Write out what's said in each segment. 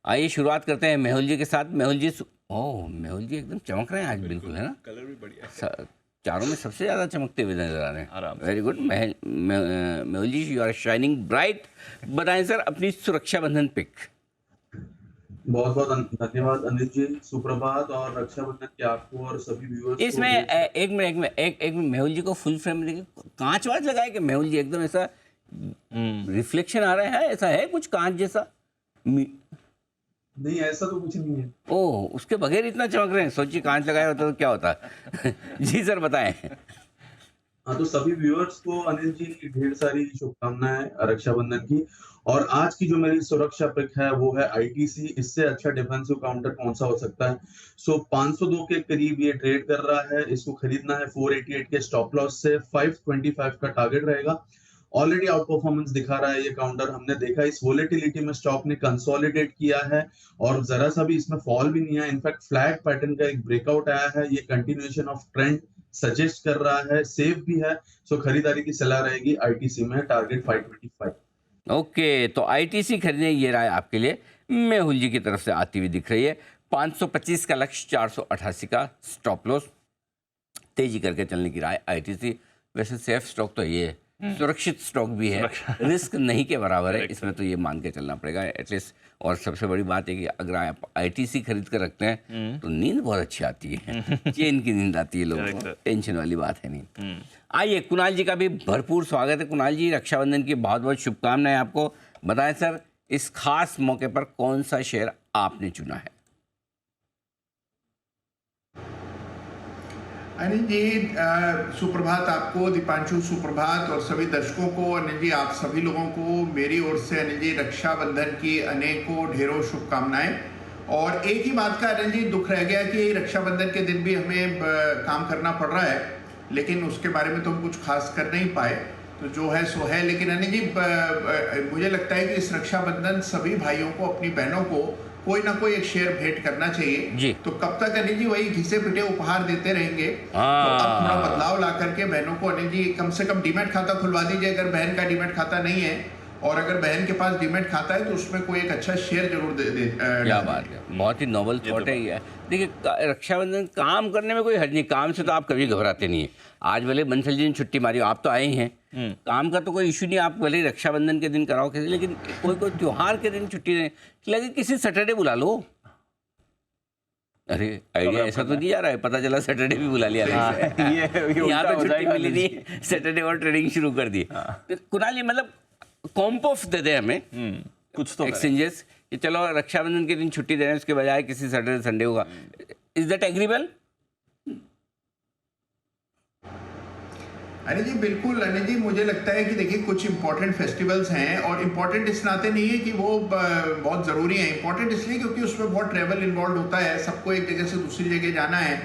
आइए शुरुआत करते हैं मेहुल जी के साथ। मेहुल जी ओह मेहुल जी एकदम चमक रहे हैं आज, बिल्कुल है ना। कलर भी बढ़िया है। चारों में सबसे ज़्यादा चमकते हुए नजर आ रहे हैं। आराम से। Very good. Mehul ji you are shining bright. बताएं सर अपनी सुरक्षा बंधन पिक। बहुत बहुत धन्यवाद अनिल जी। सुप्रभात और रक्षाबंधन की आपको और सभी व्यूअर्स को इसमें एक मिनट एक मेहुल जी को फुल फ्रेम में देखिए, कांच वाच लगाए कि मेहुल जी एकदम ऐसा रिफ्लेक्शन आ रहा है, ऐसा है कुछ कांच जैसा? नहीं, ऐसा तो कुछ नहीं है। ओह उसके बगैर इतना चमक रहे हैं, सोचिए कांच लगाया होता तो क्या होता। जी सर बताएं। हाँ, तो सभी व्यूअर्स को अनिल जी की ढेर सारी शुभकामनाएं रक्षाबंधन की। और आज की जो मेरी सुरक्षा पिक है वो है आईटीसी। इससे अच्छा डिफेंसिव काउंटर कौन सा हो सकता है। 502 के करीब ये ट्रेड कर रहा है। इसको खरीदना है 488 के स्टॉप लॉस से। 525 का टारगेट रहेगा। ऑलरेडी आउट परफॉर्मेंस दिखा रहा है ये काउंटर। हमने देखा इस वोलेटिलिटी में स्टॉक ने कंसोलिडेट किया है और जरा सा भी इसमें फॉल भी नहीं है। इनफैक्ट फ्लैट पैटर्न का एक ब्रेकआउट आया है। ये कंटिन्यूएशन ऑफ ट्रेंड सजेस्ट कर रहा है, सेफ भी है। सो खरीदारी की सलाह रहेगी आईटीसी में। टारगेट 525। ओके तो आईटीसी खरीदने, ये राय आपके लिए मेहुल जी की तरफ से आती हुई दिख रही है। 525 का लक्ष्य, 488 का स्टॉप लॉस, तेजी करके चलने की राय आईटीसी। वैसे सेफ स्टॉक तो ये है, सुरक्षित स्टॉक भी है, रिस्क नहीं के बराबर है इसमें, तो ये मान के चलना पड़ेगा एटलीस्ट। और सबसे बड़ी बात है कि अगर आप आईटीसी खरीद कर रखते हैं तो नींद बहुत अच्छी आती है, चैन की नींद आती है लोगों को, टेंशन वाली बात है नहीं। आइए कुणाल जी का भी भरपूर स्वागत है। कुणाल जी रक्षाबंधन की बहुत बहुत शुभकामनाएं आपको। बताएं सर इस खास मौके पर कौन सा शेयर आपने चुना है? अनिल जी सुप्रभात आपको, दीपांशु सुप्रभात, और सभी दर्शकों को। अनिल जी आप सभी लोगों को मेरी ओर से अनिल जी रक्षाबंधन की अनेकों ढेरों शुभकामनाएं। और एक ही बात का अनिल जी दुख रह गया कि रक्षाबंधन के दिन भी हमें काम करना पड़ रहा है, लेकिन उसके बारे में तो हम कुछ खास कर नहीं पाए, तो जो है सो है। लेकिन अनिल जी मुझे लगता है कि इस रक्षाबंधन सभी भाइयों को, अपनी बहनों को कोई ना कोई एक शेयर भेंट करना चाहिए जी। तो कब तक अनिल जी वही घिसे पिटे उपहार देते रहेंगे? तो अब थोड़ा बदलाव ला करके बहनों को अनिल जी कम से कम डीमैट खाता खुलवा दीजिए, अगर बहन का डीमैट खाता नहीं है। और अगर बहन के पास डीमैट खाता है तो उसमें कोई एक अच्छा शेयर जरूर दे। क्या बात है, बहुत ही नोबल थॉट है ये। देखिए रक्षाबंधन काम करने में कोई हर्ज नहीं, काम से तो आप कभी घबराते नहीं है। आज भले बंसल जी ने छुट्टी मारी, आप तो आए ही हैं, काम का तो कोई इशू नहीं। आप भले रक्षाबंधन के दिन कराओ कैसे, लेकिन कोई त्योहार के दिन छुट्टी नहीं लगे, किसी सैटरडे बुला लो। अरे आइडिया ऐसा तो नहीं आ रहा है, पता चला सैटरडे भी बुला लिया। यहाँ तो छुट्टी मिली नहीं, सैटरडे और ट्रेडिंग शुरू कर दी। कुणाल, मतलब कॉम्प ऑफ दे दे हमें कुछ तो एक्सचेंजेस कि चलो रक्षाबंधन के दिन छुट्टी दे रहे हैं, उसके बजाय किसी सैटरडे संडे होगा। Is that agreeable? Anil ji बिल्कुल। अनिल जी मुझे लगता है कि देखिए कुछ इंपॉर्टेंट फेस्टिवल्स हैं, और इम्पॉर्टेंट इस नाते नहीं है कि वो बहुत ज़रूरी है। इंपॉर्टेंट इसलिए क्योंकि उसमें बहुत ट्रैवल इन्वॉल्व होता है, सबको एक जगह से दूसरी जगह जाना है।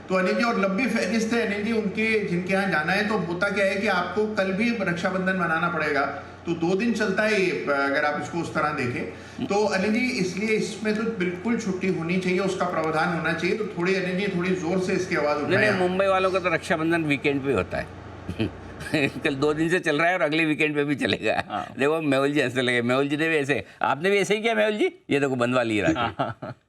तो अनिल जी, और लंबी फहरिस्त है अनिल जी उनके, जिनके यहाँ जाना है। तो होता क्या है कि आपको कल भी रक्षाबंधन मनाना पड़ेगा, तो 2 दिन चलता है ये, अगर आप इसको उस तरह देखें तो। अनिल जी इसलिए इसमें तो बिल्कुल छुट्टी होनी चाहिए, उसका प्रावधान होना चाहिए। तो थोड़ी अनिल जी थोड़ी जोर से इसकी आवाज़ उठाएं। मुंबई वालों का तो रक्षाबंधन वीकेंड पे होता है। कल 2 दिन से चल रहा है और अगले वीकेंड पे भी चलेगा। देखो मेहुल जी ऐसे लगे, मेहुल जी ने भी ऐसे, आपने भी ऐसे ही किया मेहुल जी? ये देखो बंधवा लिया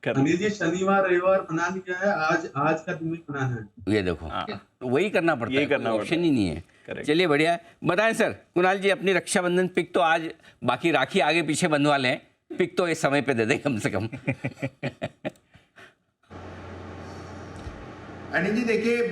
अनिल जी शनिवार रविवार मना लिया है, आज का दिन मना है। ये देखो तो वही करना पड़ता है, ऑप्शन ही नहीं है। चलिए बढ़िया। बताएं सर कुणाल जी अपनी रक्षाबंधन पिक तो आज, बाकी राखी आगे पीछे बंधवा लें, पिक तो इस समय पे दे दें कम से कम। अनिल जी देखिए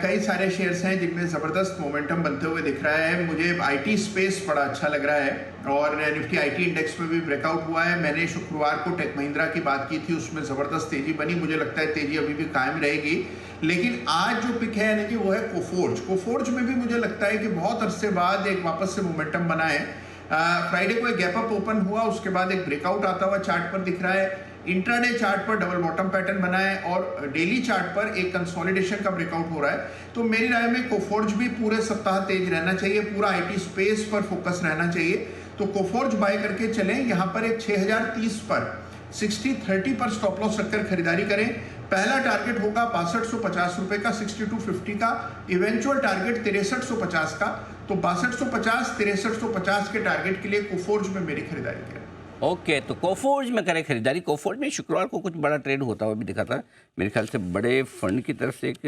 कई सारे शेयर्स हैं जिनमें ज़बरदस्त मोमेंटम बनते हुए दिख रहा है। मुझे आईटी स्पेस बड़ा अच्छा लग रहा है, और निफ्टी आईटी इंडेक्स में भी ब्रेकआउट हुआ है। मैंने शुक्रवार को टेक महिंद्रा की बात की थी, उसमें ज़बरदस्त तेजी बनी। मुझे लगता है तेजी अभी भी कायम रहेगी। लेकिन आज जो पिक है अनिल जी वो है कोफोर्ज। कोफोर्ज में भी मुझे लगता है कि बहुत अरसे बाद एक वापस से मोमेंटम बना है। फ्राइडे को एक गैप अप ओपन हुआ, उसके बाद एक ब्रेकआउट आता हुआ चार्ट पर दिख रहा है। इंट्राडे चार्ट पर डबल बॉटम पैटर्न बना है, और डेली चार्ट पर एक कंसोलिडेशन का ब्रेकआउट हो रहा है। तो मेरी राय में कोफोर्ज भी पूरे सप्ताह तेज रहना चाहिए, पूरा आईटी स्पेस पर फोकस रहना चाहिए। तो कोफोर्ज बाय करके चलें। यहाँ पर एक 6030 पर 6030 पर स्टॉप लॉस रखकर खरीदारी करें। पहला टारगेट होगा 6250 रुपए का, 6250 का। इवेंचुअल टारगेट 6350 का। तो 6250 6350 के टारगेट के लिए कोफोर्ज में मेरी खरीदारी करें। ओके, तो कोफोर्ज में करें खरीदारी। कोफोर्ज में शुक्रवार को कुछ बड़ा ट्रेड होता हुआ भी दिखा था, मेरे ख्याल से बड़े फंड की तरफ से एक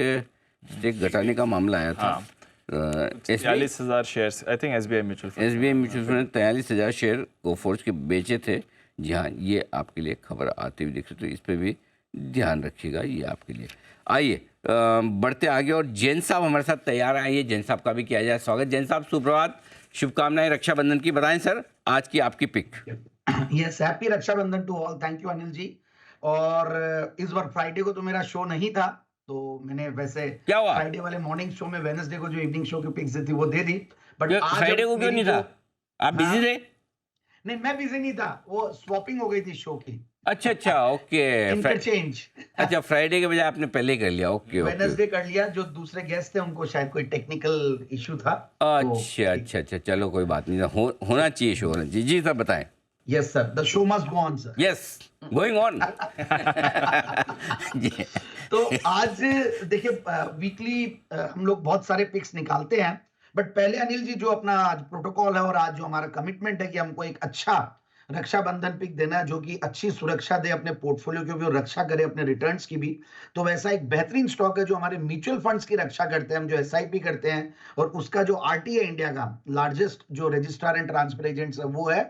स्टेक घटाने का मामला आया था। 43,000 shares, I think SBI mutual fund. SBI mutual fund ने 43,000 शेयर कोफोर्ज के बेचे थे। जी हाँ, ये आपके लिए खबर आती हुई दिख रही, तो इस पर भी ध्यान रखिएगा, ये आपके लिए। आइए बढ़ते आगे, और जैन साहब हमारे साथ तैयार हैं। आइए जैन साहब का भी किया जाए स्वागत। जैन साहब सुप्रभात, शुभकामनाएं रक्षाबंधन की। बताएं सर, आज की आपकी pick. Yes, happy Rakshabandhan to all. Thank you Anil ji. और इस बार फ्राइडे को तो मेरा शो नहीं था, तो मैंने वैसे क्या हुआ? फ्राइडे वाले मॉर्निंग शो में वेडनेसडे को जो इवनिंग शो की पिक्स थी वो दे दी, बट आज फ्राइडे को क्यों नहीं था? आप बिजी थे? नहीं, मैं बिजी नहीं था, वो स्वैपिंग हो गई थी शो की। अच्छा, ओके। इंटरचेंज। अच्छा, फ्राइडे के बजाय आपने पहले कर लिया। ओके, वेडनेसडे कर लिया, जो दूसरे गेस्ट थे उनको शायद कोई टेक्निकल इशू था। अच्छा, चलो कोई बात नहीं, होना चाहिए शो, होना चाहिए। जी सर बताएं। Yes sir, the show must go on sir. Yes, going on. तो आज देखिए, वीकली हम लोग बहुत सारे पिक्स निकालते हैं, बट पहले अनिल जी जो अपना आज प्रोटोकॉल है और आज जो हमारा कमिटमेंट है कि हमको एक अच्छा रक्षाबंधन पिक देना है जो कि अच्छी सुरक्षा दे अपने पोर्टफोलियो की भी और रक्षा करे अपने रिटर्न्स की भी, तो वैसा एक बेहतरीन स्टॉक है जो हमारे म्यूचुअल फंड्स की रक्षा करते हैं, हम जो एसआईपी करते हैं, और उसका जो आरटी है इंडिया का लार्जेस्ट जो रजिस्ट्रार एंड ट्रांसफर एजेंट्स है वो है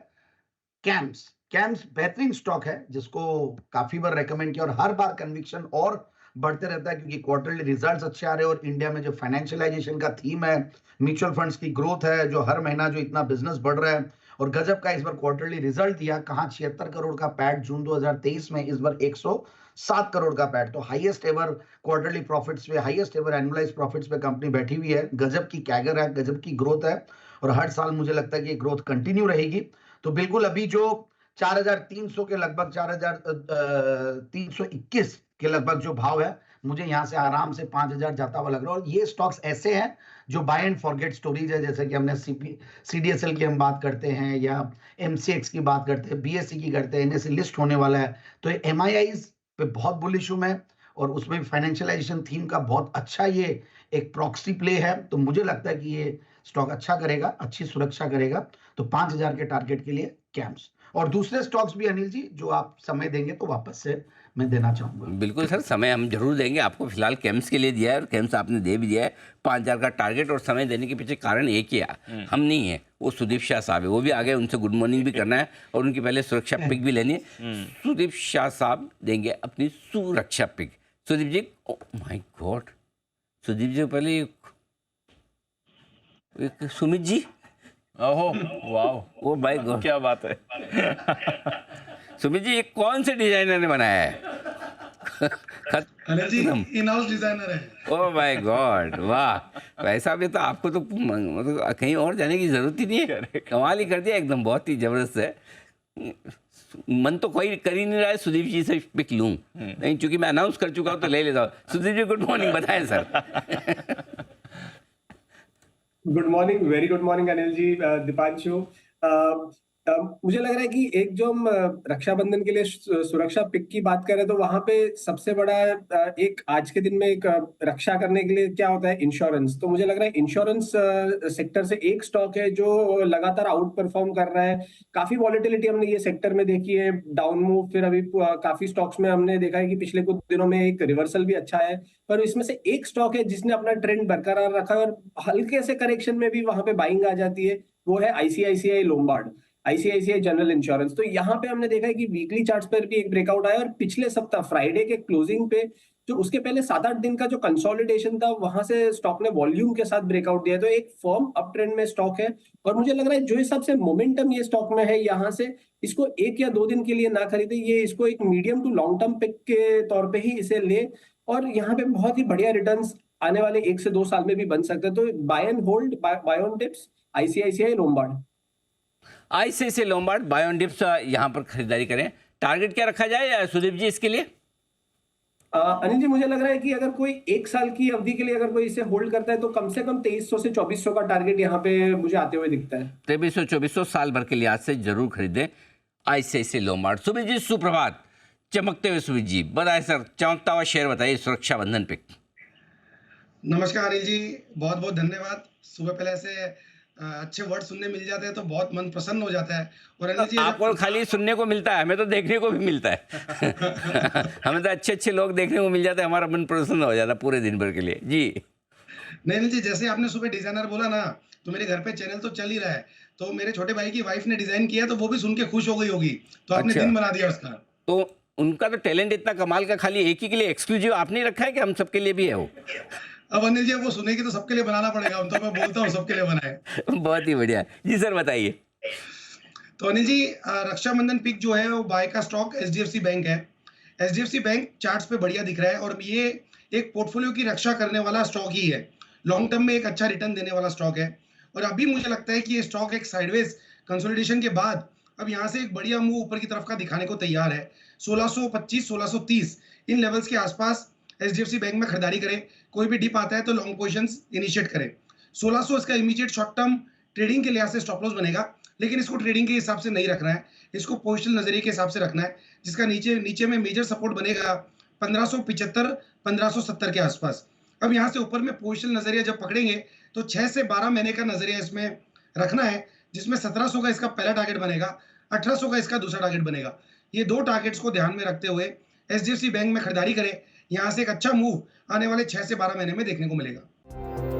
कैम्स। कैम्स बेहतरीन स्टॉक है जिसको काफी बार रेकमेंड किया और हर बार कन्विक्शन और बढ़ते रहता है, क्योंकि क्वार्टरली रिजल्ट्स अच्छे आ रहे हैं और इंडिया में जो फाइनेंशियलाइजेशन का थीम है, म्यूचुअल फंड्स की ग्रोथ है, जो हर महीना जो इतना बिजनेस बढ़ रहा है, और गजब का इस बार क्वार्टरली रिजल्ट दिया। कहां 76 करोड़ का पैट जून 2023 में, इस बार 107 करोड़ का पैट, तो हाईएस्ट एवर क्वार्टरली प्रॉफिट्स पे, हाईएस्ट एवर एनुअलाइज्ड प्रॉफिट्स पे कंपनी बैठी हुई है। गजब की कैगर है, गजब की ग्रोथ है, और हर साल मुझे लगता है कि ग्रोथ कंटिन्यू रहेगी। तो बिल्कुल अभी जो 4,300 के लगभग 4,321 के लगभग जो भाव है, मुझे यहाँ से आराम से 5,000 जाता हुआ लग रहा है। और ये स्टॉक्स ऐसे हैं जो बाय एंड फॉरगेट स्टोरीज है, जैसे कि हमने सीडीएसएल की हम बात करते हैं, या एमसीएक्स की बात करते हैं, बीएससी की करते हैं, एनएसई लिस्ट होने वाला है, तो एमआईआईज पे बहुत बुलिश हूं मैं, और उसमें भी फाइनेंशियलाइजेशन थीम का बहुत अच्छा ये एक प्रॉक्सी प्ले है। तो मुझे लगता है कि ये स्टॉक अच्छा करेगा, अच्छी सुरक्षा करेगा। तो 5,000 के टारगेट के लिए कैम्स, और दूसरे स्टॉक्स भी अनिल जी जो आप समय देंगे तो वापस से मैं देना चाहूंगा। बिल्कुल सर, समय हम जरूर देंगे आपको। फिलहाल कैम्स के लिए दिया है, और कैम्स आपने दे भी दिया है 5,000 का टारगेट। और समय देने के पीछे कारण एक ही है, हम नहीं है, वो सुदीप शाह साहब है। वो भी आ गए, उनसे गुड मॉर्निंग भी करना है और उनकी पहले सुरक्षा पिक भी लेनी है। सुदीप शाह साहब देंगे अपनी सुरक्षा pick. Sudeep ji, oh my God, Sudeep ji पहले एक सुमित जी, ओहो वाह, ओ माय गॉड, क्या बात है। सुमित जी, ये कौन से डिजाइनर ने बनाया है? Anil ji in house designer है। ओह माय गॉड, वाह। वैसा भी तो आपको तो मतलब कहीं और जाने की जरूरत ही नहीं है, कमाल ही कर दिया एकदम, बहुत ही जबरदस्त है। मन तो कोई कर ही नहीं रहा है सुदीप जी से पिक लूं, नहीं चूंकि मैं अनाउंस कर चुका हूं तो ले लेता हूं। सुदीप जी गुड मॉर्निंग, बताएं sir. Good morning, very good morning Anil ji, Deepanshu. मुझे लग रहा है कि एक जो हम रक्षाबंधन के लिए सुरक्षा पिक की बात करें तो वहां पे सबसे बड़ा एक आज के दिन में एक रक्षा करने के लिए क्या होता है, इंश्योरेंस। तो मुझे लग रहा है इंश्योरेंस सेक्टर से एक स्टॉक है जो लगातार आउट परफॉर्म कर रहा है। काफी वॉलेटिलिटी हमने ये सेक्टर में देखी है, डाउन मूव, फिर अभी काफी स्टॉक्स में हमने देखा है कि पिछले कुछ दिनों में एक रिवर्सल भी अच्छा है, पर इसमें से एक स्टॉक है जिसने अपना ट्रेंड बरकरार रखा है और हल्के से करेक्शन में भी वहां पे बाइंग आ जाती है, वो है ICICI Lombard, ICICI general insurance. तो यहाँ पे हमने देखा है कि वीकली चार्ट्स पर भी एक ब्रेकआउट आया, और पिछले सप्ताह फ्राइडे के क्लोजिंग पे जो उसके पहले 7-8 दिन का जो कंसोलिडेशन था वहां से स्टॉक ने वॉल्यूम के साथ ब्रेकआउट दिया, तो एक फर्म अप ट्रेंड में स्टॉक है। और मुझे लग रहा है जो हिसाब से मोमेंटम ये स्टॉक में है, यहाँ से इसको 1 या 2 दिन के लिए ना खरीदे, ये इसको एक medium to long term pick के तौर पर ही इसे ले, और यहाँ पे बहुत ही बढ़िया रिटर्न्स आने वाले 1 से 2 साल में भी बन सकते हैं। तो buy and hold, buy on dips, ICICI Lombard. ICICI Lombard, buy on dips, यहाँ पर खरीदारी करें। टारगेट क्या रखा जाए सुदीप जी इसके लिए? अनिल जी, मुझे लग रहा है कि अगर कोई 1 साल की अवधि के लिए अगर कोई इसे होल्ड करता है तो कम से कम 2300 से 2400 का टारगेट यहाँ पे मुझे आते हुए दिखता है। 2300-2400 साल भर के लिए आज से जरूर खरीदें आईसीआईसीआई लोम्बार्ड। सुमित जी सुप्रभात, चमकते हुए सुमित जी, बताएं सर, चमकता हुआ शेयर बताइए, सुरक्षा बंधन पिक। नमस्कार अनिल जी, बहुत बहुत धन्यवाद। सुबह पहले से अच्छे वर्ड सुनने मिल जाते हैं तो बहुत मन प्रसन्न हो जाता है। और अनिल जी आपको खाली सुनने को मिलता है, हमें तो देखने को भी मिलता है। हमें तो अच्छे अच्छे लोग देखने को मिल जाते हैं, हमारा मन प्रसन्न हो जाता है पूरे दिन भर के लिए। जी नहीं अनिल जी, जैसे आपने सुबह डिजाइनर बोला ना, तो मेरे घर पे चैनल तो चल ही रहा है, तो मेरे छोटे भाई की वाइफ ने डिजाइन किया तो वो भी सुन के खुश हो गई होगी, तो आपने अच्छा। दिन बना दिया उसका। तो उनका तो टैलेंट इतना कमाल का, खाली एक ही के लिए एक्सक्लूसिव आपने रखा है कि हम सबके लिए भी है वो? अब अनिल जी वो सुनेगी तो सबके लिए बनाना पड़ेगा, हम तो मैं बोलता हूँ सबके लिए बनाए। बहुत ही बढ़िया जी, सर बताइए। तो अनिल जी रक्षाबंधन पिक जो है वो बाय का स्टॉक एचडीएफसी बैंक है। एचडीएफसी बैंक चार्ट्स पे बढ़िया दिख रहा है और ये एक पोर्टफोलियो की रक्षा करने वाला स्टॉक ही है। लॉन्ग टर्म में एक अच्छा रिटर्न देने वाला स्टॉक है और अभी मुझे लगता है कि ये स्टॉक एक साइडवेज कंसोलिडेशन के बाद अब यहाँ से एक बढ़िया मूव ऊपर की तरफ का दिखाने को तैयार है। 1625 1630 इन लेवल्स के आसपास एचडीएफसी बैंक में खरीदारी करें। कोई भी डिप आता है तो लॉन्ग पोजीशंस इनिशिएट करें। 1600 इसका इमीडिएट शॉर्ट टर्म ट्रेडिंग के लिहाज से स्टॉप लॉस बनेगा, लेकिन इसको ट्रेडिंग के हिसाब से नहीं रखना है, इसको पोजिशनल नजरिए के हिसाब से रखना है, जिसका नीचे में मेजर सपोर्ट बनेगा 1575 1570 के आसपास। अब यहाँ से ऊपर में पोजिशनल नजरिया जब पकड़ेंगे तो 6 से 12 महीने का नजरिया इसमें रखना है, जिसमें 1700 का इसका पहला टारगेट बनेगा, 1800 का इसका दूसरा टारगेट बनेगा। ये दो टारगेट्स को ध्यान में रखते हुए एचडीएफसी बैंक में खरीदारी करें। यहाँ से एक अच्छा मूव आने वाले 6 से 12 महीने में देखने को मिलेगा।